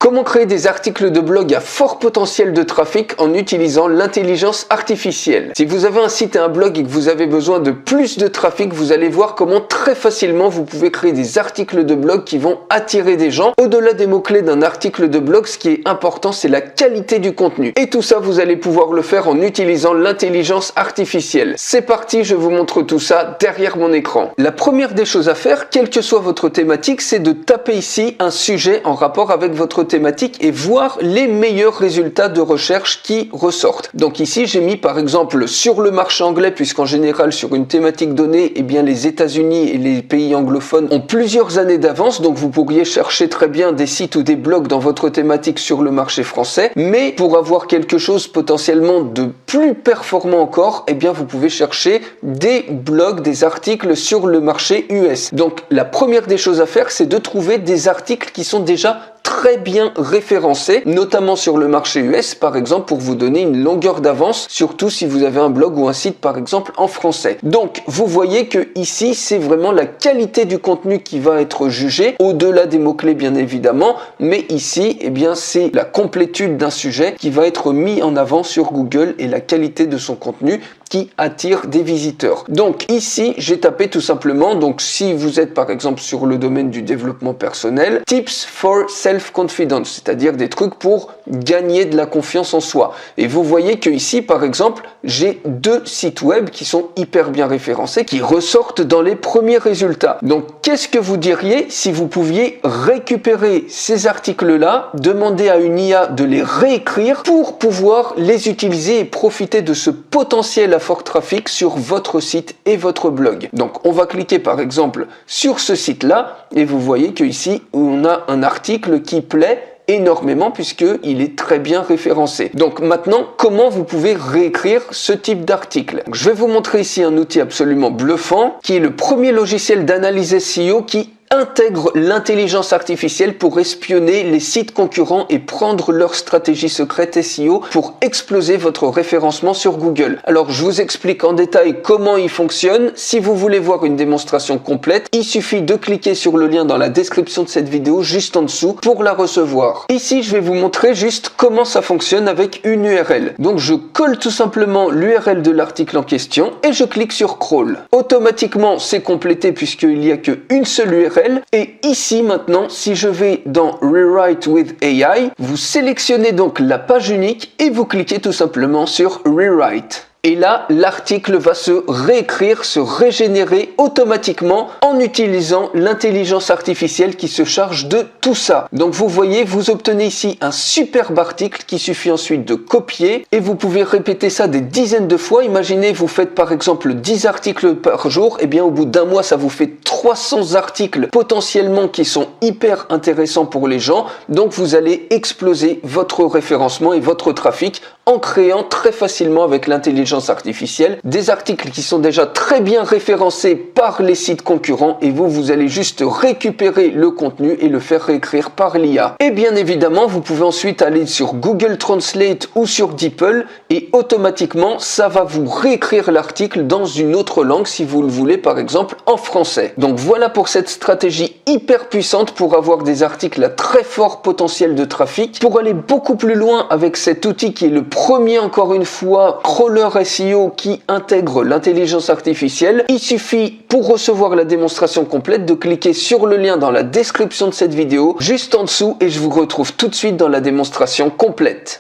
Comment créer des articles de blog à fort potentiel de trafic en utilisant l'intelligence artificielle? Si vous avez un site et un blog et que vous avez besoin de plus de trafic, vous allez voir comment très facilement vous pouvez créer des articles de blog qui vont attirer des gens. Au-delà des mots-clés d'un article de blog, ce qui est important, c'est la qualité du contenu. Et tout ça, vous allez pouvoir le faire en utilisant l'intelligence artificielle. C'est parti, je vous montre tout ça derrière mon écran. La première des choses à faire, quelle que soit votre thématique, c'est de taper ici un sujet en rapport avec votre thématique et voir les meilleurs résultats de recherche qui ressortent. Donc ici, j'ai mis par exemple sur le marché anglais, puisqu'en général sur une thématique donnée, eh bien les États-Unis et les pays anglophones ont plusieurs années d'avance, donc vous pourriez chercher très bien des sites ou des blogs dans votre thématique sur le marché français, mais pour avoir quelque chose potentiellement de plus performant encore, eh bien vous pouvez chercher des blogs, des articles sur le marché US. Donc la première des choses à faire, c'est de trouver des articles qui sont déjà très bien référencés, notamment sur le marché US par exemple, pour vous donner une longueur d'avance, surtout si vous avez un blog ou un site par exemple en français. Donc vous voyez que ici c'est vraiment la qualité du contenu qui va être jugée, au-delà des mots-clés bien évidemment, mais ici eh bien c'est la complétude d'un sujet qui va être mis en avant sur Google et la qualité de son contenu qui attire des visiteurs. Donc ici j'ai tapé tout simplement, donc si vous êtes par exemple sur le domaine du développement personnel, tips for self-confidence, c'est-à-dire des trucs pour gagner de la confiance en soi. Et vous voyez que ici par exemple j'ai deux sites web qui sont hyper bien référencés, qui ressortent dans les premiers résultats. Donc qu'est-ce que vous diriez si vous pouviez récupérer ces articles-là, demander à une IA de les réécrire pour pouvoir les utiliser et profiter de ce potentiel à fort trafic sur votre site et votre blog. Donc on va cliquer par exemple sur ce site-là et vous voyez que ici on a un article qui plaît énormément puisqu'il est très bien référencé. Donc maintenant, comment vous pouvez réécrire ce type d'article? Je vais vous montrer ici un outil absolument bluffant qui est le premier logiciel d'analyse SEO qui intègre l'intelligence artificielle pour espionner les sites concurrents et prendre leur stratégie secrète SEO pour exploser votre référencement sur Google. Alors je vous explique en détail comment il fonctionne. Si vous voulez voir une démonstration complète, il suffit de cliquer sur le lien dans la description de cette vidéo juste en dessous pour la recevoir. Ici je vais vous montrer juste comment ça fonctionne avec une URL. Donc je colle tout simplement l'URL de l'article en question et je clique sur Crawl. Automatiquement c'est complété puisqu'il n'y a qu'une seule URL. Et ici maintenant, si je vais dans Rewrite with AI, vous sélectionnez donc la page unique et vous cliquez tout simplement sur Rewrite. Et là, l'article va se réécrire, se régénérer automatiquement en utilisant l'intelligence artificielle qui se charge de tout ça. Donc vous voyez, vous obtenez ici un superbe article qui suffit ensuite de copier et vous pouvez répéter ça des dizaines de fois. Imaginez, vous faites par exemple 10 articles par jour, et bien au bout d'un mois, ça vous fait 300 articles potentiellement qui sont hyper intéressants pour les gens. Donc vous allez exploser votre référencement et votre trafic en créant très facilement avec l'intelligence artificielle des articles qui sont déjà très bien référencés par les sites concurrents et vous allez juste récupérer le contenu et le faire réécrire par l'IA. Et bien évidemment, vous pouvez ensuite aller sur Google Translate ou sur DeepL et automatiquement, ça va vous réécrire l'article dans une autre langue si vous le voulez, par exemple en français. Donc voilà pour cette stratégie hyper puissante pour avoir des articles à très fort potentiel de trafic. Pour aller beaucoup plus loin avec cet outil qui est le premier, encore une fois, crawler SEO qui intègre l'intelligence artificielle, il suffit pour recevoir la démonstration complète de cliquer sur le lien dans la description de cette vidéo juste en dessous et je vous retrouve tout de suite dans la démonstration complète.